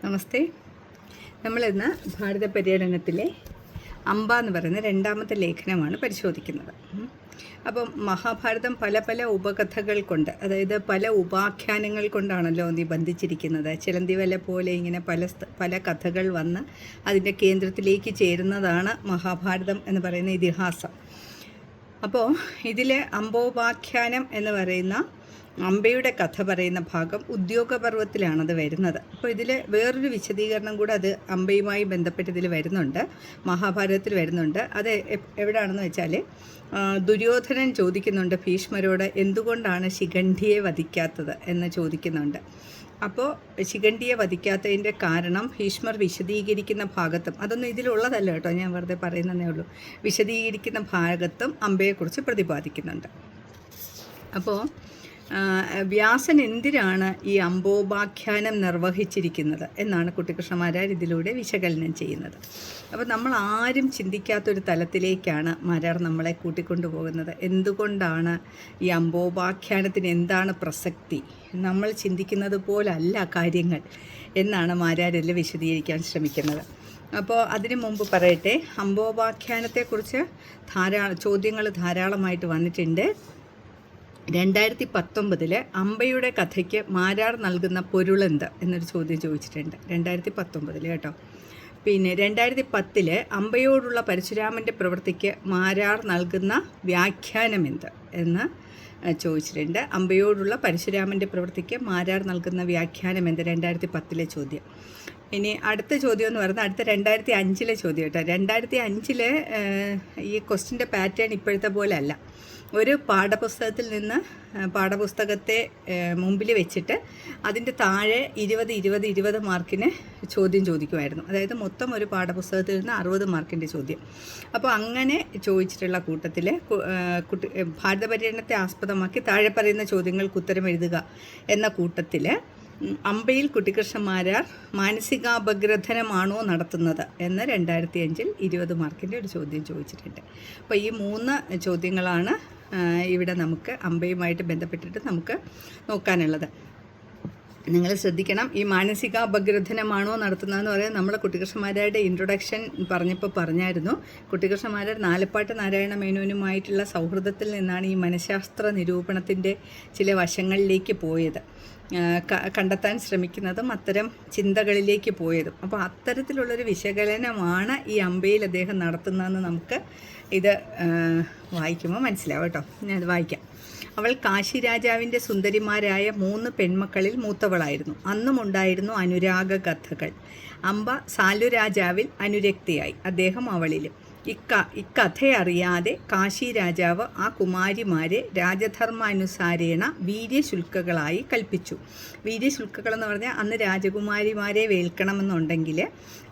നമസ്തേ. നമ്മളിന്ന് ഭാരത പര്യടനത്തിലെ അംബ എന്ന് പറയുന്ന രണ്ടാമത്തെ ലേഖനമാണ് പരിശോധിക്കുന്നത്. അപ്പം മഹാഭാരതം പല പല ഉപകഥകൾ കൊണ്ട്, അതായത് പല ഉപാഖ്യാനങ്ങൾ കൊണ്ടാണല്ലോ നിബന്ധിച്ചിരിക്കുന്നത്. ചിലന്തിവല പോലെ ഇങ്ങനെ പല കഥകൾ വന്ന് അതിൻ്റെ കേന്ദ്രത്തിലേക്ക് ചേരുന്നതാണ് മഹാഭാരതം എന്ന് പറയുന്ന ഇതിഹാസം. അപ്പോൾ ഇതിൽ അംബോപാഖ്യാനം എന്ന് പറയുന്ന അംബയുടെ കഥ പറയുന്ന ഭാഗം ഉദ്യോഗപർവത്തിലാണത് വരുന്നത്. അപ്പോൾ ഇതിൽ വേറൊരു വിശദീകരണം കൂടെ അത് അംബയുമായി ബന്ധപ്പെട്ട് ഇതിൽ വരുന്നുണ്ട്, മഹാഭാരതത്തിൽ വരുന്നുണ്ട്. അത് എവിടെയാണെന്ന് വെച്ചാൽ ദുര്യോധനൻ ചോദിക്കുന്നുണ്ട് ഭീഷ്മരോട്, എന്തുകൊണ്ടാണ് ശിഖണ്ഡിയെ വധിക്കാത്തത് എന്ന് ചോദിക്കുന്നുണ്ട്. അപ്പോൾ ശിഖണ്ഡിയെ വധിക്കാത്തതിൻ്റെ കാരണം ഭീഷ്മർ വിശദീകരിക്കുന്ന ഭാഗത്തും, അതൊന്നും ഇതിലുള്ളതല്ല കേട്ടോ, ഞാൻ വെറുതെ പറയുന്നതേ ഉള്ളൂ, വിശദീകരിക്കുന്ന ഭാഗത്തും അംബയെക്കുറിച്ച് പ്രതിപാദിക്കുന്നുണ്ട്. അപ്പോൾ വ്യാസൻ എന്തിനാണ് ഈ അംബോപാഖ്യാനം നിർവഹിച്ചിരിക്കുന്നത് എന്നാണ് കുട്ടിക്കൃഷ്ണമാരാർ ഇതിലൂടെ വിശകലനം ചെയ്യുന്നത്. അപ്പോൾ നമ്മൾ ആരും ചിന്തിക്കാത്തൊരു തലത്തിലേക്കാണ് മാരാർ നമ്മളെ കൂട്ടിക്കൊണ്ടുപോകുന്നത്. എന്തുകൊണ്ടാണ് ഈ അംബോപാഖ്യാനത്തിന് എന്താണ് പ്രസക്തി, നമ്മൾ ചിന്തിക്കുന്നത് പോലല്ല കാര്യങ്ങൾ എന്നാണ് മാരാരിൽ വിശദീകരിക്കാൻ ശ്രമിക്കുന്നത്. അപ്പോൾ അതിനു മുമ്പ് പറയട്ടെ, അംബോപാഖ്യാനത്തെക്കുറിച്ച് ചോദ്യങ്ങൾ ധാരാളമായിട്ട് വന്നിട്ടുണ്ട്. 2019 അംബയുടെ കഥയ്ക്ക് മാരാർ നൽകുന്ന പൊരുളെന്ത് എന്നൊരു ചോദ്യം ചോദിച്ചിട്ടുണ്ട്. 2019 കേട്ടോ. പിന്നെ 2010 അംബയോടുള്ള പരശുരാമൻ്റെ പ്രവൃത്തിക്ക് മാരാർ നൽകുന്ന വ്യാഖ്യാനമെന്ത് എന്ന് ചോദിച്ചിട്ടുണ്ട്. അംബയോടുള്ള പരശുരാമൻ്റെ പ്രവൃത്തിക്ക് മാരാർ നൽകുന്ന വ്യാഖ്യാനമെന്ത്, 2010 ചോദ്യം. ഇനി അടുത്ത ചോദ്യം എന്ന് പറയുന്നത് അടുത്ത 2005 ചോദ്യം കേട്ടോ. 2005 ഈ ക്വസ്റ്റിൻ്റെ പാറ്റേൺ ഇപ്പോഴത്തെ പോലെ അല്ല. ഒരു പാഠപുസ്തകത്തിൽ നിന്ന് പാഠപുസ്തകത്തെ മുമ്പിൽ വെച്ചിട്ട് അതിൻ്റെ താഴെ 20 മാർക്കിന് ചോദ്യം ചോദിക്കുമായിരുന്നു. അതായത് മൊത്തം ഒരു പാഠപുസ്തകത്തിൽ നിന്ന് 60 മാർക്കിൻ്റെ ചോദ്യം. അപ്പോൾ അങ്ങനെ ചോദിച്ചിട്ടുള്ള കൂട്ടത്തിൽ ഭാരത പര്യടനത്തെ ആസ്പദമാക്കി താഴെ പറയുന്ന ചോദ്യങ്ങൾക്ക് ഉത്തരം എഴുതുക എന്ന കൂട്ടത്തിൽ അംബയിൽ കുട്ടിക്കൃഷ്ണമാരാർ മാനസികാപഗ്രഥനമാണോ നടത്തുന്നത് എന്ന് 2005 20 മാർക്കിൻ്റെ ഒരു ചോദ്യം ചോദിച്ചിട്ടുണ്ട്. അപ്പോൾ ഈ 3 ചോദ്യങ്ങളാണ് ഇവിടെ നമുക്ക് അംബയുമായിട്ട് ബന്ധപ്പെട്ടിട്ട് നമുക്ക് നോക്കാനുള്ളത്. നിങ്ങൾ ശ്രദ്ധിക്കണം, ഈ മാനസികാപഗ്രഥനമാണോ നടത്തുന്നതെന്ന് പറയുന്നത് നമ്മുടെ കുട്ടിക്കൃഷ്ണമാരാരുടെ ഇൻട്രൊഡക്ഷൻ പറഞ്ഞപ്പോൾ പറഞ്ഞായിരുന്നു. കുട്ടിക്കൃഷ്ണമാരാർ നാലപ്പാട്ട് നാരായണ മേനോനുമായിട്ടുള്ള സൗഹൃദത്തിൽ നിന്നാണ് ഈ മനഃശാസ്ത്ര നിരൂപണത്തിൻ്റെ ചില വശങ്ങളിലേക്ക് പോയത്, കണ്ടെത്താൻ ശ്രമിക്കുന്നതും അത്തരം ചിന്തകളിലേക്ക് പോയതും. അപ്പോൾ അത്തരത്തിലുള്ളൊരു വിശകലനമാണ് ഈ അംബയിൽ അദ്ദേഹം നടത്തുന്നതെന്ന് നമുക്ക് ഇത് വായിക്കുമ്പോൾ മനസ്സിലാവും കേട്ടോ. ഞാനത് വായിക്കാം. അവൾ കാശി രാജാവിൻ്റെ സുന്ദരിമാരായ 3 പെൺമക്കളിൽ മൂത്തവളായിരുന്നു. അന്നുമുണ്ടായിരുന്നു അനുരാഗ കഥകൾ. അംബ സാലു രാജാവിൽ അനുരക്തിയായി, അദ്ദേഹം അവളിലും. ഇക്കഥയറിയാതെ കാശി രാജാവ് ആ കുമാരിമാരെ രാജധർമാനുസാരേണ വീര്യശുൽക്കകളായി കൽപ്പിച്ചു. വീര്യശുൽക്കകളെന്ന് പറഞ്ഞാൽ അന്ന് രാജകുമാരിമാരെ വേൽക്കണമെന്നുണ്ടെങ്കിൽ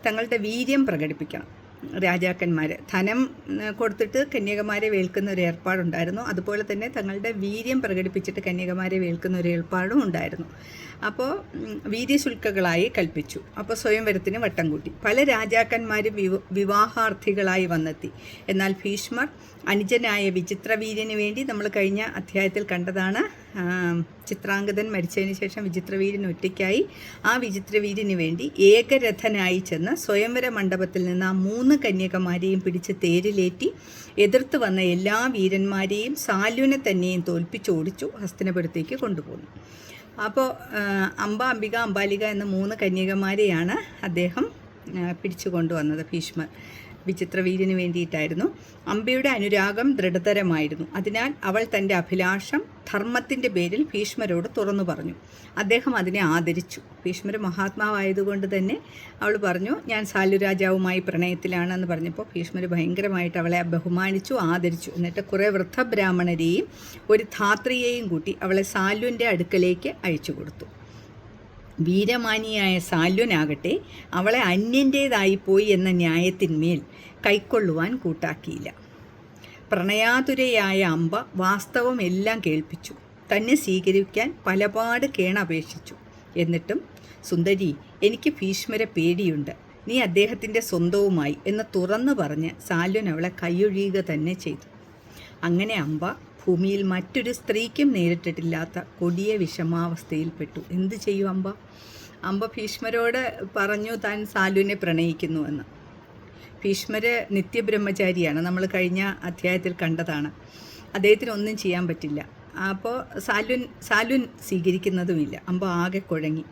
തങ്ങളുടെ വീര്യം പ്രകടിപ്പിക്കണം. രാജാക്കന്മാർ ധനം കൊടുത്തിട്ട് കന്യകമാരെ വേൽക്കുന്ന ഒരു ഏർപ്പാടുണ്ടായിരുന്നു. അതുപോലെ തന്നെ തങ്ങളുടെ വീര്യം പ്രകടിപ്പിച്ചിട്ട് കന്യകമാരെ വേൽക്കുന്ന ഒരു ഏർപ്പാടും ഉണ്ടായിരുന്നു. അപ്പോൾ വീര്യശുൽക്കകളായി കൽപ്പിച്ചു. അപ്പോൾ സ്വയംവരത്തിന് വട്ടം കൂട്ടി. പല രാജാക്കന്മാരും വിവാഹാർത്ഥികളായി വന്നെത്തി. എന്നാൽ ഭീഷ്മർ അനുജനായ വിചിത്രവീര്യന് വേണ്ടി, നമ്മൾ കഴിഞ്ഞ അധ്യായത്തിൽ കണ്ടതാണ്, ചിത്രാംഗതൻ മരിച്ചതിന് ശേഷം വിചിത്രവീര്യൻ ഒറ്റയ്ക്കായി, ആ വിചിത്രവീര്യന് വേണ്ടി ഏകരഥനായി ചെന്ന് സ്വയംവര മണ്ഡപത്തിൽ നിന്ന് ആ 3 കന്യകമാരെയും പിടിച്ച് തേരിലേറ്റി എതിർത്ത് വന്ന എല്ലാ വീരന്മാരെയും സാല്യുനെ തന്നെയും തോൽപ്പിച്ചോടിച്ചു ഹസ്തിനപുരത്തേക്ക് കൊണ്ടുപോകുന്നു. അപ്പോൾ അംബിക, അംബാലിക എന്ന 3 കന്യകമാരെയാണ് അദ്ദേഹം പിടിച്ചു കൊണ്ടുവന്നത്. ഭീഷ്മർ വിചിത്രവീര്യന് വേണ്ടിയിട്ടായിരുന്നു. അംബയുടെ അനുരാഗം ദൃഢതരമായിരുന്നു. അതിനാൽ അവൾ തൻ്റെ അഭിലാഷം ധർമ്മത്തിൻ്റെ പേരിൽ ഭീഷ്മരോട് തുറന്നു പറഞ്ഞു. അദ്ദേഹം അതിനെ ആദരിച്ചു. ഭീഷ്മർ മഹാത്മാവായതുകൊണ്ട് തന്നെ അവൾ പറഞ്ഞു, ഞാൻ സാല്യുരാജാവുമായി പ്രണയത്തിലാണെന്ന് പറഞ്ഞപ്പോൾ ഭീഷ്മർ ഭയങ്കരമായിട്ട് അവളെ ബഹുമാനിച്ചു, ആദരിച്ചു. എന്നിട്ട് കുറേ വൃദ്ധബ്രാഹ്മണരെയും ഒരു ധാത്രിയെയും കൂട്ടി അവളെ സാല്യുവിൻ്റെ അടുക്കലേക്ക് അയച്ചു കൊടുത്തു. വീരമാനിയായ സാല്വനാകട്ടെ അവളെ അന്യൻ്റേതായിപ്പോയി എന്ന ന്യായത്തിന്മേൽ കൈക്കൊള്ളുവാൻ കൂട്ടാക്കിയില്ല. പ്രണയാതുരയായ അംബ വാസ്തവം എല്ലാം കേൾപ്പിച്ചു. തന്നെ സ്വീകരിക്കാൻ പലപാട് കേണപേക്ഷിച്ചു. എന്നിട്ടും, സുന്ദരി, എനിക്ക് ഭീഷ്മരെ പേടിയുണ്ട്, നീ അദ്ദേഹത്തിൻ്റെ സ്വന്തവുമായി എന്ന് തുറന്നു പറഞ്ഞ് സാല്വൻ അവളെ കൈയൊഴിയുക തന്നെ ചെയ്തു. അങ്ങനെ അംബ ഭൂമിയിൽ മറ്റൊരു സ്ത്രീക്കും നേരിട്ടിട്ടില്ലാത്ത കൊടിയ വിഷമാവസ്ഥയിൽപ്പെട്ടു. എന്തു ചെയ്യും അംബ? അമ്പ ഭീഷ്മരോട് പറഞ്ഞു താൻ സാലുവിനെ പ്രണയിക്കുന്നുവെന്ന്. ഭീഷ്മർ നിത്യബ്രഹ്മചാരിയാണ്, നമ്മൾ കഴിഞ്ഞ അധ്യായത്തിൽ കണ്ടതാണ്. അദ്ദേഹത്തിന് ഒന്നും ചെയ്യാൻ പറ്റില്ല. അപ്പോൾ സാലുൻ സ്വീകരിക്കുന്നതുമില്ല. അമ്പ ആകെ കുഴങ്ങി.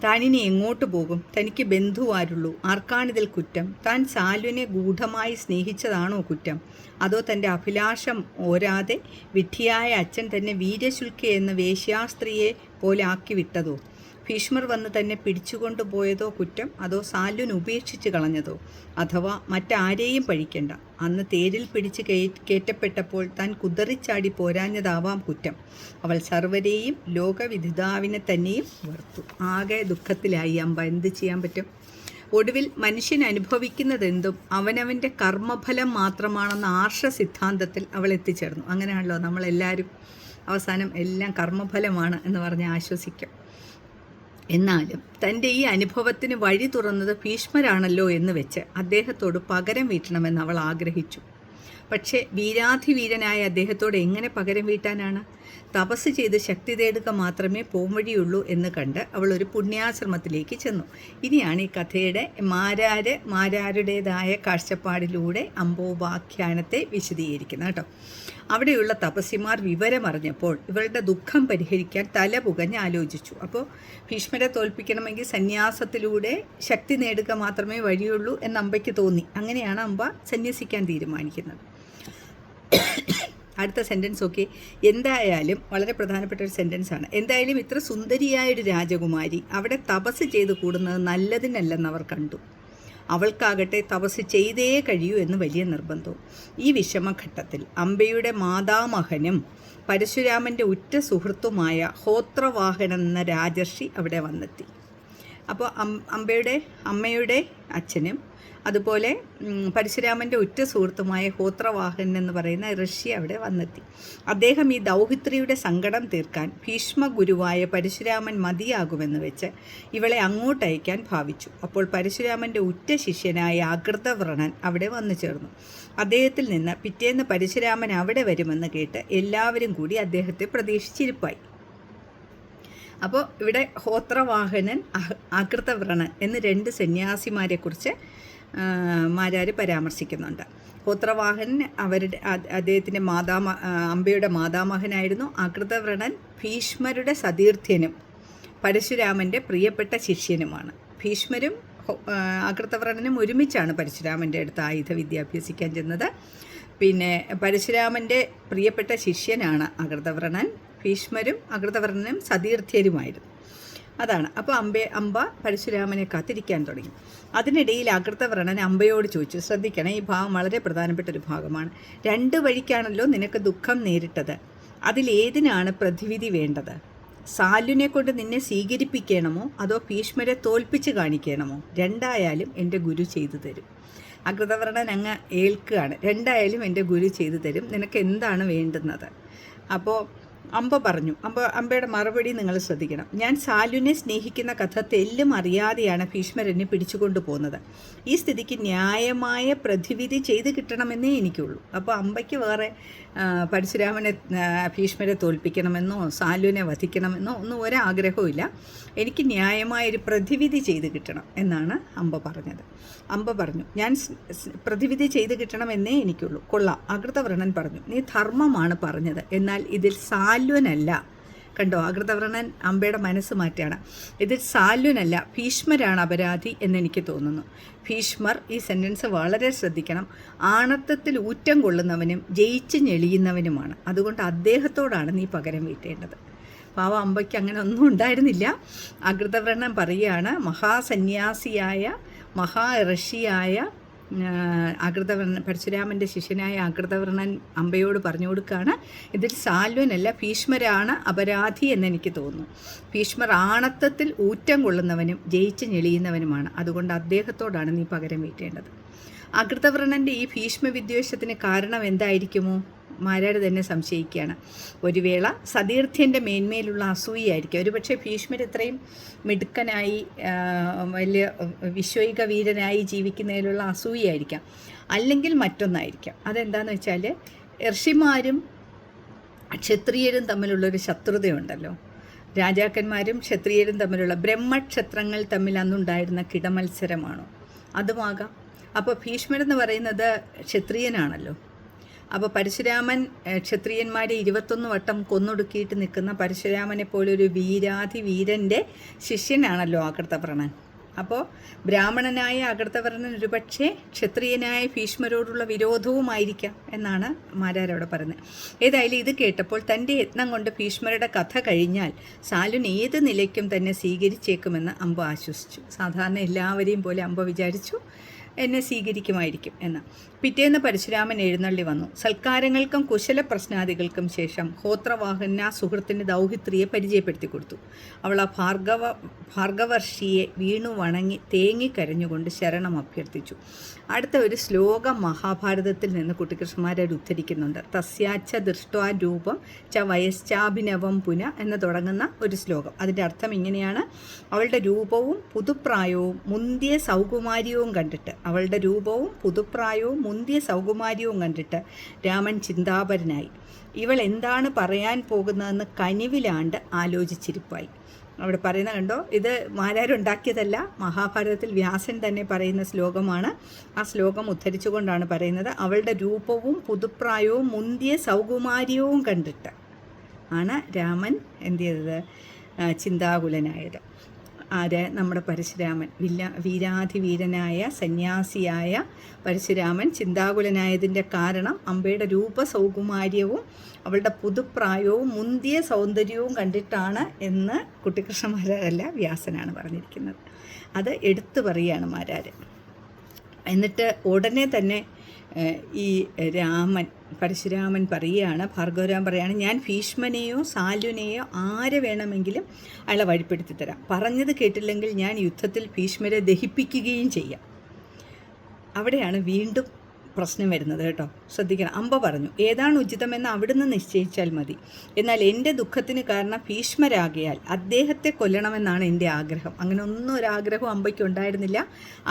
താനിനി എങ്ങോട്ട് പോകും? തനിക്ക് ബന്ധുവാരുള്ളൂ. ആർക്കാണിതിൽ കുറ്റം? താൻ സാലുവിനെ ഗൂഢമായി സ്നേഹിച്ചതാണോ കുറ്റം? അതോ തൻ്റെ അഭിലാഷം ഓരാതെ വിഡ്ഢിയായ അച്ഛൻ തന്നെ വീരശുൽക്ക എന്ന വേശ്യാസ്ത്രീയെ പോലെ ആക്കി വിട്ടതോ? ഭീഷ്മർ വന്ന് തന്നെ പിടിച്ചുകൊണ്ടു പോയതോ കുറ്റം? അതോ സാലുൻ ഉപേക്ഷിച്ച് കളഞ്ഞതോ? അഥവാ മറ്റാരെയും പഴിക്കണ്ട, അന്ന് തേരിൽ പിടിച്ച് കയറ്റപ്പെട്ടപ്പോൾ താൻ കുതറിച്ചാടി പോരാഞ്ഞതാവാം കുറ്റം. അവൾ സർവരെയും ലോകവിധിതാവിനെ തന്നെയും വെറുത്തു. ആകെ ദുഃഖത്തിലായി അമ്പ. എന്ത് ചെയ്യാൻ പറ്റും? ഒടുവിൽ മനുഷ്യൻ അനുഭവിക്കുന്നതെന്തും അവനവൻ്റെ കർമ്മഫലം മാത്രമാണെന്ന ആർഷ സിദ്ധാന്തത്തിൽ അവൾ എത്തിച്ചേർന്നു. അങ്ങനെയാണല്ലോ നമ്മളെല്ലാവരും അവസാനം എല്ലാം കർമ്മഫലമാണ് എന്ന് പറഞ്ഞ് ആശ്വസിക്കും. എന്നാലും തൻ്റെ ഈ അനുഭവത്തിന് വഴി തുറന്നത് ഭീഷ്മരാണല്ലോ എന്ന് വെച്ച് അദ്ദേഹത്തോട് പകരം വീട്ടണമെന്ന് അവൾ ആഗ്രഹിച്ചു. പക്ഷേ വീരാധിവീരനായ അദ്ദേഹത്തോട് എങ്ങനെ പകരം വീട്ടാനാണ്? തപസ് ചെയ്ത് ശക്തി തേടുക മാത്രമേ പോംവഴിയുള്ളൂ എന്ന് കണ്ട് അവൾ ഒരു പുണ്യാശ്രമത്തിലേക്ക് ചെന്നു. ഇനിയാണ് ഈ കഥയുടെ മാരാരുടേതായ കാഴ്ചപ്പാടിലൂടെ അമ്പോപാഖ്യാനത്തെ വിശദീകരിക്കുന്നത് കേട്ടോ. അവിടെയുള്ള തപസ്സിമാർ വിവരമറിഞ്ഞപ്പോൾ ഇവളുടെ ദുഃഖം പരിഹരിക്കാൻ തല പുകഞ്ഞ് ആലോചിച്ചു. അപ്പോൾ ഭീഷ്മരെ തോൽപ്പിക്കണമെങ്കിൽ സന്യാസത്തിലൂടെ ശക്തി നേടുക മാത്രമേ വഴിയുള്ളൂ എന്ന് അമ്പയ്ക്ക് തോന്നി. അങ്ങനെയാണ് അമ്പ സന്യസിക്കാൻ തീരുമാനിക്കുന്നത്. അടുത്ത സെൻറ്റൻസ് ഓക്കെ. എന്തായാലും വളരെ പ്രധാനപ്പെട്ട ഒരു സെൻറ്റൻസാണ്. എന്തായാലും ഇത്ര സുന്ദരിയായൊരു രാജകുമാരി അവിടെ തപസ് ചെയ്ത് കൂടുന്നത് നല്ലതിനല്ലെന്ന് അവർ കണ്ടു. അവൾക്കാകട്ടെ തപസ് ചെയ്തേ കഴിയൂ എന്ന് വലിയ നിർബന്ധവും. ഈ വിഷമഘട്ടത്തിൽ അംബയുടെ മാതാമഹനും പരശുരാമൻ്റെ ഉറ്റ സുഹൃത്തുമായ ഹോത്രവാഹനൻ എന്ന രാജർഷി അവിടെ വന്നെത്തി. അപ്പോൾ അമ്മയുടെ അച്ഛനും അതുപോലെ പരശുരാമൻ്റെ ഉറ്റ സുഹൃത്തുമായ ഹോത്രവാഹനൻ എന്ന് പറയുന്ന ഋഷി അവിടെ വന്നെത്തി. അദ്ദേഹം ഈ ദൗഹിത്രിയുടെ സങ്കടം തീർക്കാൻ ഭീഷ്മഗുരുവായ പരശുരാമൻ മതിയാകുമെന്ന് വെച്ച് ഇവളെ അങ്ങോട്ടയക്കാൻ ഭാവിച്ചു. അപ്പോൾ പരശുരാമൻ്റെ ഉറ്റ ശിഷ്യനായ അകൃതവ്രണൻ അവിടെ വന്നു ചേർന്നു. അദ്ദേഹത്തിൽ നിന്ന് പിറ്റേന്ന് പരശുരാമൻ അവിടെ വരുമെന്ന് കേട്ട് എല്ലാവരും കൂടി അദ്ദേഹത്തെ പ്രതീക്ഷിച്ചിരിപ്പായി. അപ്പോൾ ഇവിടെ ഹോത്രവാഹനൻ, അകൃതവ്രണൻ എന്ന് രണ്ട് സന്യാസിമാരെക്കുറിച്ച് മാരാർ പരാമർശിക്കുന്നുണ്ട്. ഹോത്രവാഹനൻ അദ്ദേഹത്തിൻ്റെ അംബയുടെ മാതാമഹനായിരുന്നു. അകൃതവ്രണൻ ഭീഷ്മരുടെ സതീർത്ഥ്യനും പരശുരാമൻ്റെ പ്രിയപ്പെട്ട ശിഷ്യനുമാണ്. ഭീഷ്മരും അകൃതവ്രണനും ഒരുമിച്ചാണ് പരശുരാമൻ്റെ അടുത്ത് ആയുധവിദ്യ അഭ്യസിക്കാൻ ചെന്നത്. പിന്നെ പരശുരാമൻ്റെ പ്രിയപ്പെട്ട ശിഷ്യനാണ് അകൃതവ്രണൻ. ഭീഷ്മരും അകൃതവ്രണനും സതീർത്ഥ്യരുമായിരുന്നു. അതാണ്. അപ്പോൾ അമ്പ പരശുരാമനെ കാത്തിരിക്കാൻ തുടങ്ങി. അതിനിടയിൽ അകൃതവ്രണൻ അമ്പയോട് ചോദിച്ചു. ശ്രദ്ധിക്കണം, ഈ ഭാഗം വളരെ പ്രധാനപ്പെട്ട ഒരു ഭാഗമാണ്. 2 വഴിക്കാണല്ലോ നിനക്ക് ദുഃഖം നേരിട്ടത്, അതിലേതിനാണ് പ്രതിവിധി വേണ്ടത്? സാലുവിനെ കൊണ്ട് നിന്നെ സ്വീകരിപ്പിക്കണമോ അതോ ഭീഷ്മരെ തോൽപ്പിച്ച് കാണിക്കണമോ? രണ്ടായാലും എൻ്റെ ഗുരു ചെയ്തു തരും. അകൃതവ്രണൻ അങ്ങ് ഏൽക്കുകയാണ്. രണ്ടായാലും എൻ്റെ ഗുരു ചെയ്തു തരും, നിനക്ക് എന്താണ് വേണ്ടുന്നത്? അപ്പോൾ അമ്പ പറഞ്ഞു. അമ്പയുടെ മറുപടി നിങ്ങൾ ശ്രദ്ധിക്കണം. ഞാൻ സാലുവിനെ സ്നേഹിക്കുന്ന കഥ തെല്ലും അറിയാതെയാണ് ഭീഷ്മരെന്നെ പിടിച്ചുകൊണ്ടു പോകുന്നത്. ഈ സ്ഥിതിക്ക് ന്യായമായ പ്രതിവിധി ചെയ്ത് കിട്ടണമെന്നേ എനിക്കുള്ളൂ. അപ്പോൾ അമ്പയ്ക്ക് വേറെ ഭീഷ്മരെ തോൽപ്പിക്കണമെന്നോ സാലുവിനെ വധിക്കണമെന്നോ ഒന്നും ഒരാഗ്രഹവും ഇല്ല. എനിക്ക് ന്യായമായൊരു പ്രതിവിധി ചെയ്ത് കിട്ടണം എന്നാണ് അമ്പ പറഞ്ഞത്. അമ്പ പറഞ്ഞു, ഞാൻ പ്രതിവിധി ചെയ്ത് കിട്ടണമെന്നേ എനിക്കുള്ളൂ. കൊള്ളാം. അകൃതവ്രണൻ പറഞ്ഞു, നീ ധർമ്മമാണ് പറഞ്ഞത്, എന്നാൽ ഇതിൽ സാല്വനല്ല. കണ്ടോ, അകൃതവ്രണൻ അമ്പയുടെ മനസ്സ് മാറ്റുകയാണ്. ഇതിൽ സാല്വനല്ല, ഭീഷ്മരാണ് അപരാധി എന്നെനിക്ക് തോന്നുന്നു. ഭീഷ്മർ, ഈ സെൻറ്റൻസ് വളരെ ശ്രദ്ധിക്കണം, ആണത്തത്തിൽ ഊറ്റം കൊള്ളുന്നവനും ജയിച്ച് ഞെളിയുന്നവനുമാണ്. അതുകൊണ്ട് അദ്ദേഹത്തോടാണ് നീ പകരം വീട്ടേണ്ടത്. പാവ അമ്പയ്ക്ക് അങ്ങനെ ഒന്നും ഉണ്ടായിരുന്നില്ല. അകൃതവ്രണൻ പറയുകയാണ്, മഹാസന്യാസിയായ മഹാഋഷിയായ അകൃതവ്രണൻ, പരശുരാമൻ്റെ ശിഷ്യനായ അകൃതവ്രണൻ അമ്പയോട് പറഞ്ഞു കൊടുക്കുകയാണ്, ഇതിൽ സാൽവനല്ല, ഭീഷ്മരാണ് അപരാധി എന്നെനിക്ക് തോന്നുന്നു. ഭീഷ്മർ ആണത്തത്തിൽ ഊറ്റം കൊള്ളുന്നവനും ജയിച്ച് ഞെളിയുന്നവനുമാണ്. അതുകൊണ്ട് അദ്ദേഹത്തോടാണ് നീ പകരം വീട്ടേണ്ടത്. അകൃതവ്രണൻ്റെ ഈ ഭീഷ്മവിദ്വേഷത്തിന് കാരണം എന്തായിരിക്കുമോ? മാരാർ തന്നെ സംശയിക്കുകയാണ്. ഒരു വേള സതീർത്ഥ്യൻ്റെ മേന്മയിലുള്ള അസൂയായിരിക്കും. ഒരുപക്ഷെ ഭീഷ്മർ ഇത്രയും മിടുക്കനായി വലിയ വിശ്വൈക വീരനായി ജീവിക്കുന്നതിലുള്ള അസൂയായിരിക്കാം, അല്ലെങ്കിൽ മറ്റൊന്നായിരിക്കാം. അതെന്താണെന്ന് വെച്ചാൽ, ഋഷിമാരും ക്ഷത്രിയരും തമ്മിലുള്ളൊരു ശത്രുതയുണ്ടല്ലോ. രാജാക്കന്മാരും ക്ഷത്രിയരും തമ്മിലുള്ള ബ്രഹ്മക്ഷത്രങ്ങൾ തമ്മിൽ അന്നുണ്ടായിരുന്ന കിടമത്സരമാണോ? അതുമാകാം. അപ്പോൾ ഭീഷ്മരെന്ന് പറയുന്നത് ക്ഷത്രിയനാണല്ലോ. അപ്പോൾ പരശുരാമൻ ക്ഷത്രിയന്മാരെ 21 വട്ടം കൊന്നൊടുക്കിയിട്ട് നിൽക്കുന്ന പരശുരാമനെ പോലൊരു വീരാധിവീരൻ്റെ ശിഷ്യനാണല്ലോ ആകൃതവ്രണൻ. അപ്പോൾ ബ്രാഹ്മണനായ ആകൃതവ്രണൻ ഒരുപക്ഷെ ക്ഷത്രിയനായ ഭീഷ്മരോടുള്ള വിരോധവുമായിരിക്കാം എന്നാണ് മാരാരവിടെ പറയുന്നത്. ഏതായാലും ഇത് കേട്ടപ്പോൾ തൻ്റെ യത്നം കൊണ്ട് ഭീഷ്മരുടെ കഥ കഴിഞ്ഞാൽ സാലുൻ ഏത് നിലയ്ക്കും തന്നെ സ്വീകരിച്ചേക്കുമെന്ന് അമ്പ ആശ്വസിച്ചു. സാധാരണ എല്ലാവരെയും പോലെ അമ്പ വിചാരിച്ചു എന്നെ സ്വീകരിക്കുമായിരിക്കും എന്ന്. പിറ്റേന്ന് പരശുരാമൻ എഴുന്നള്ളി വന്നു. സൽക്കാരങ്ങൾക്കും കുശല പ്രശ്നാദികൾക്കും ശേഷം ഹോത്രവാഹന സുഹൃത്തിന് ദൗഹിത്രിയെ പരിചയപ്പെടുത്തി കൊടുത്തു. അവൾ ആ ഭാർഗവർഷിയെ വീണു വണങ്ങി തേങ്ങിക്കരഞ്ഞുകൊണ്ട് ശരണം അഭ്യർത്ഥിച്ചു. അടുത്ത ഒരു ശ്ലോകം മഹാഭാരതത്തിൽ നിന്ന് കുട്ടിക്കൃഷ്ണന്മാരെ ഉദ്ധരിക്കുന്നുണ്ട്. തസ്യാച്ച ദൃഷ്ട്വാ രൂപം ച വയശ്ചാഭിനവം പുന എന്ന് തുടങ്ങുന്ന ഒരു ശ്ലോകം. അതിൻ്റെ അർത്ഥം ഇങ്ങനെയാണ്: അവളുടെ രൂപവും പുതുപ്രായവും മുന്തിയ സൗകുമാര്യവും കണ്ടിട്ട് രാമൻ ചിന്താപരനായി. ഇവൾ എന്താണ് പറയാൻ പോകുന്നതെന്ന് കനിവിലാണ്ട് ആലോചിച്ചിരിപ്പായി. അവിടെ പറയുന്ന കണ്ടോ, ഇത് മാരാരുണ്ടാക്കിയതല്ല, മഹാഭാരതത്തിൽ വ്യാസൻ തന്നെ പറയുന്ന ശ്ലോകമാണ്. ആ ശ്ലോകം ഉദ്ധരിച്ചുകൊണ്ടാണ് പറയുന്നത്. അവളുടെ രൂപവും പുതുപ്രായവും മുന്തിയ സൗകുമാര്യവും കണ്ടിട്ട് ആണ് രാമൻ എന്ത് ചെയ്തത്? ചിന്താകുലനായത്. ആര്? നമ്മുടെ പരശുരാമൻ. വീരാധിവീരനായ സന്യാസിയായ പരശുരാമൻ ചിന്താകുലനായതിൻ്റെ കാരണം അമ്പയുടെ രൂപസൗകുമാര്യവും അവളുടെ പുതുപ്രായവും മുന്തിയ സൗന്ദര്യവും കണ്ടിട്ടാണ് എന്ന് കുട്ടിക്കൃഷ്ണന്മാരല്ല, വ്യാസനാണ് പറഞ്ഞിരിക്കുന്നത്. അത് എടുത്തു പറയുകയാണ് മാരാര്. എന്നിട്ട് ഉടനെ തന്നെ ഈ പരശുരാമൻ പറയുകയാണ്, ഭാർഗവരാമൻ പറയുകയാണ്, ഞാൻ ഭീഷ്മനെയോ സാലുനെയോ ആരെ വേണമെങ്കിലും അയാളെ വഴിപ്പെടുത്തി തരാം. പറഞ്ഞത് കേട്ടില്ലെങ്കിൽ ഞാൻ യുദ്ധത്തിൽ ഭീഷ്മരെ ദഹിപ്പിക്കുകയും ചെയ്യാം. അവിടെയാണ് വീണ്ടും പ്രശ്നം വരുന്നത് കേട്ടോ, ശ്രദ്ധിക്കണം. അമ്പ പറഞ്ഞു, ഏതാണ് ഉചിതമെന്ന് അവിടുന്ന് നിശ്ചയിച്ചാൽ മതി. എന്നാൽ എൻ്റെ ദുഃഖത്തിന് കാരണം ഭീഷ്മരാകയാൽ അദ്ദേഹത്തെ കൊല്ലണമെന്നാണ് എൻ്റെ ആഗ്രഹം. അങ്ങനെ ഒന്നും ഒരാഗ്രഹവും അമ്പയ്ക്ക് ഉണ്ടായിരുന്നില്ല.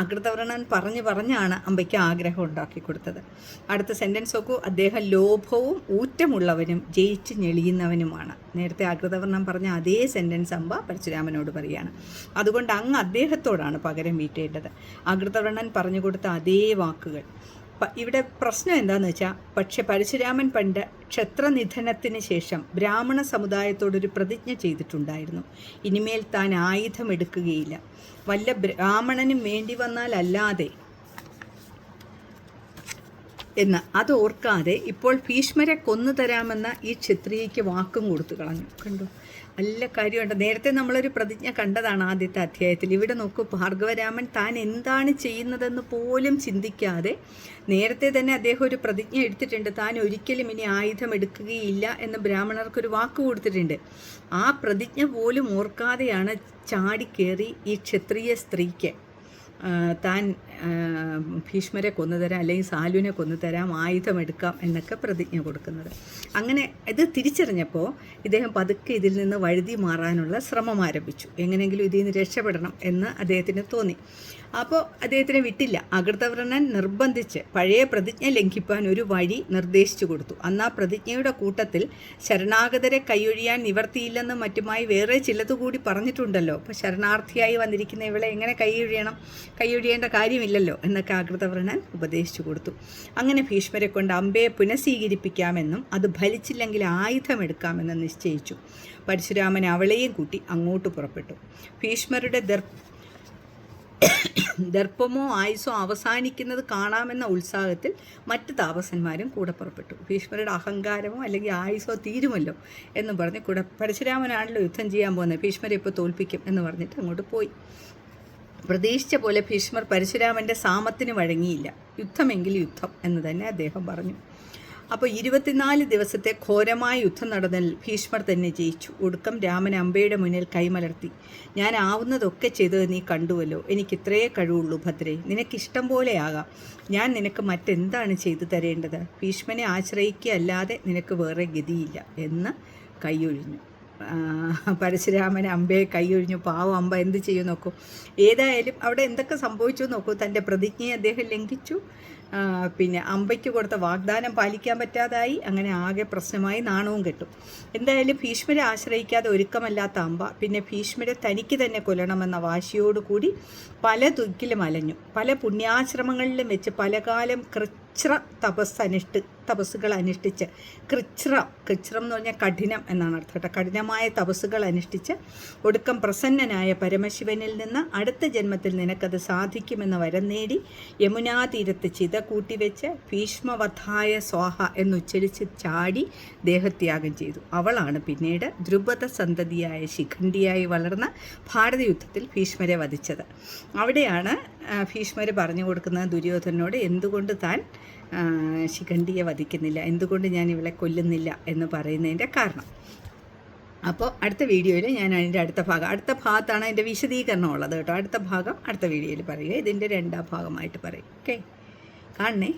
ആകൃതവ്രണൻ പറഞ്ഞാണ് അമ്പയ്ക്ക് ആഗ്രഹം ഉണ്ടാക്കി കൊടുത്തത്. അടുത്ത സെൻറ്റൻസ് നോക്കൂ. അദ്ദേഹം ലോഭവും ഊറ്റമുള്ളവനും ജയിച്ച് ഞെളിയുന്നവനുമാണ്. നേരത്തെ ആകൃതവ്രണൻ പറഞ്ഞ അതേ സെൻറ്റൻസ് അമ്പ പരശുരാമനോട് പറയുകയാണ്. അതുകൊണ്ട് അങ്ങ് അദ്ദേഹത്തോടാണ് പകരം വീട്ടേണ്ടത്. ആകൃതവ്രണൻ പറഞ്ഞു കൊടുത്ത അതേ വാക്കുകൾ. ഇവിടെ പ്രശ്നം എന്താണെന്ന് വെച്ചാൽ, പക്ഷെ പരശുരാമൻ പണ്ട് ക്ഷത്രനിധനത്തിന് ശേഷം ബ്രാഹ്മണ സമുദായത്തോടൊരു പ്രതിജ്ഞ ചെയ്തിട്ടുണ്ടായിരുന്നു. ഇനിമേൽ താൻ ആയുധമെടുക്കുകയില്ല. വല്ല ബ്രാഹ്മണനും വേണ്ടി വന്നാലല്ലാതെ എന്ന് അത് ഓർക്കാതെ ഇപ്പോൾ ഭീഷ്മരെ കൊന്നു തരാമെന്ന ഈ ക്ഷത്രിയയ്ക്ക് വാക്കും കൊടുത്തു കളഞ്ഞു. കണ്ടു, നല്ല കാര്യമുണ്ട്. നേരത്തെ നമ്മളൊരു പ്രതിജ്ഞ കണ്ടതാണ് ആദ്യത്തെ അധ്യായത്തിൽ. ഇവിടെ നോക്കൂ, ഭാർഗവരാമൻ താൻ എന്താണ് ചെയ്യുന്നതെന്ന് പോലും ചിന്തിക്കാതെ നേരത്തെ തന്നെ അദ്ദേഹം ഒരു പ്രതിജ്ഞ എടുത്തിട്ടുണ്ട്. താൻ ഒരിക്കലും ഇനി ആയുധം എടുക്കുകയില്ല എന്ന് ബ്രാഹ്മണർക്കൊരു വാക്ക് കൊടുത്തിട്ടുണ്ട്. ആ പ്രതിജ്ഞ പോലും ഓർക്കാതെയാണ് ചാടിക്കേറി ഈ ക്ഷത്രിയ സ്ത്രീക്ക് താൻ ഭീഷ്മരെ കൊന്നുതരാം, അല്ലെങ്കിൽ സാലുവിനെ കൊന്നുതരാം, ആയുധമെടുക്കാം എന്നൊക്കെ പ്രതിജ്ഞ കൊടുക്കുന്നത്. അങ്ങനെ ഇത് തിരിച്ചറിഞ്ഞപ്പോൾ ഇദ്ദേഹം പതുക്കെ ഇതിൽ നിന്ന് വഴുതി മാറാനുള്ള ശ്രമം ആരംഭിച്ചു. എങ്ങനെയെങ്കിലും ഇതിൽ നിന്ന് രക്ഷപ്പെടണം എന്ന് അദ്ദേഹത്തിന് തോന്നി. അപ്പോൾ അദ്ദേഹത്തിനെ വിട്ടില്ല. ആകൃതവ്രണൻ നിർബന്ധിച്ച് പഴയ പ്രതിജ്ഞ ലംഘിപ്പാൻ ഒരു വഴി നിർദ്ദേശിച്ചു കൊടുത്തു. അന്ന് ആ പ്രതിജ്ഞയുടെ കൂട്ടത്തിൽ ശരണാഗതരെ കൈയൊഴിയാൻ നിവർത്തിയില്ലെന്നും മറ്റുമായി വേറെ ചിലതുകൂടി പറഞ്ഞിട്ടുണ്ടല്ലോ. അപ്പോൾ ശരണാർത്ഥിയായി വന്നിരിക്കുന്ന ഇവളെ എങ്ങനെ കൈയൊഴിയേണ്ട കാര്യമില്ലല്ലോ എന്നൊക്കെ ആകൃതവ്രണൻ ഉപദേശിച്ചു കൊടുത്തു. അങ്ങനെ ഭീഷ്മരെ കൊണ്ട് അമ്പയെ പുനഃസ്വീകരിപ്പിക്കാമെന്നും അത് ഫലിച്ചില്ലെങ്കിൽ ആയുധമെടുക്കാമെന്നും നിശ്ചയിച്ചു. പരശുരാമൻ അവളെയും കൂട്ടി അങ്ങോട്ട് പുറപ്പെട്ടു. ഭീഷ്മരുടെ ദർപ്പമോ ആയുസോ അവസാനിക്കുന്നത് കാണാമെന്ന ഉത്സാഹത്തിൽ മറ്റ് താപസന്മാരും കൂടെ പുറപ്പെട്ടു. ഭീഷ്മരുടെ അഹങ്കാരമോ അല്ലെങ്കിൽ ആയുസോ തീരുമല്ലോ എന്ന് പറഞ്ഞ് കൂടെ പരശുരാമനാണല്ലോ യുദ്ധം ചെയ്യാൻ പോകുന്നത്, ഭീഷ്മരെ ഇപ്പോൾ തോൽപ്പിക്കും എന്ന് പറഞ്ഞിട്ട് അങ്ങോട്ട് പോയി. പ്രതീക്ഷിച്ച പോലെ ഭീഷ്മർ പരശുരാമൻ്റെ സാമത്തിന് വഴങ്ങിയില്ല. യുദ്ധമെങ്കിൽ യുദ്ധം എന്ന് തന്നെ അദ്ദേഹം പറഞ്ഞു. അപ്പോൾ 24 ദിവസത്തെ ഘോരമായ യുദ്ധം നടന്നതിൽ ഭീഷ്മർ തന്നെ ജയിച്ചു. ഒടുക്കം രാമൻ അമ്പയുടെ മുന്നിൽ കൈമലർത്തി. ഞാൻ ആവുന്നതൊക്കെ ചെയ്തത് നീ കണ്ടുവല്ലോ. എനിക്കിത്രയേ കഴിവുള്ളൂ ഭദ്രേ. നിനക്കിഷ്ടം പോലെയാകാം. ഞാൻ നിനക്ക് മറ്റെന്താണ് ചെയ്തു തരേണ്ടത്? ഭീഷ്മനെ ആശ്രയിക്കുകയല്ലാതെ നിനക്ക് വേറെ ഗതിയില്ല എന്ന് കൈയൊഴിഞ്ഞു. പരശുരാമൻ അമ്പയെ കൈയൊഴിഞ്ഞു. പാവം അമ്പ എന്ത് ചെയ്യും നോക്കൂ. ഏതായാലും അവിടെ എന്തൊക്കെ സംഭവിച്ചു നോക്കൂ. തൻ്റെ പ്രതിജ്ഞയെ അദ്ദേഹം ലംഘിച്ചു. പിന്നെ അമ്പയ്ക്ക് കൊടുത്ത വാഗ്ദാനം പാലിക്കാൻ പറ്റാതായി. അങ്ങനെ ആകെ പ്രശ്നമായി, നാണവും കെട്ടു. എന്തായാലും ഭീഷ്മരെ ആശ്രയിക്കാതെ ഒരുക്കമല്ലാത്ത അമ്പ പിന്നെ ഭീഷ്മരെ തനിക്ക് തന്നെ കൊല്ലണമെന്ന വാശിയോടുകൂടി പല ദിക്കിലും അലഞ്ഞു. പല പുണ്യാശ്രമങ്ങളിലും വെച്ച് പലകാലം തപസ്സുകൾ അനുഷ്ഠിച്ച് കൃച്ഛ്രം എന്ന് പറഞ്ഞാൽ കഠിനം എന്നാണ് അർത്ഥം കേട്ടോ. കഠിനമായ തപസ്സുകൾ അനുഷ്ഠിച്ച് ഒടുക്കം പ്രസന്നനായ പരമശിവനിൽ നിന്ന് അടുത്ത ജന്മത്തിൽ നിനക്കത് സാധിക്കുമെന്ന് വരം നേടി യമുനാതീരത്ത് ചിത കൂട്ടിവെച്ച് ഭീഷ്മവധായ സ്വാഹ എന്നുച്ചരിച്ച് ചാടി ദേഹത്യാഗം ചെയ്തു. അവളാണ് പിന്നീട് ദ്രുപദ സന്തതിയായ ശിഖണ്ഡിയായി വളർന്ന ഭാരതയുദ്ധത്തിൽ ഭീഷ്മരെ വധിച്ചത്. അവിടെയാണ് ഭീഷ്മർ പറഞ്ഞു കൊടുക്കുന്നത് ദുര്യോധനോട്, എന്തുകൊണ്ട് താൻ ശിഖണ്ഡിയെ വധിക്കുന്നില്ല, എന്തുകൊണ്ട് ഞാൻ ഇവളെ കൊല്ലുന്നില്ല എന്ന് പറയുന്നതിൻ്റെ കാരണം. അപ്പോൾ അടുത്ത വീഡിയോയിൽ ഞാൻ അതിൻ്റെ അടുത്ത ഭാഗത്താണ് അതിൻ്റെ വിശദീകരണം ഉള്ളത് കേട്ടോ. അടുത്ത ഭാഗം അടുത്ത വീഡിയോയിൽ പറയുക. ഇതിൻ്റെ രണ്ടാം ഭാഗമായിട്ട് പറയും. ഓക്കെ, കാണണേ.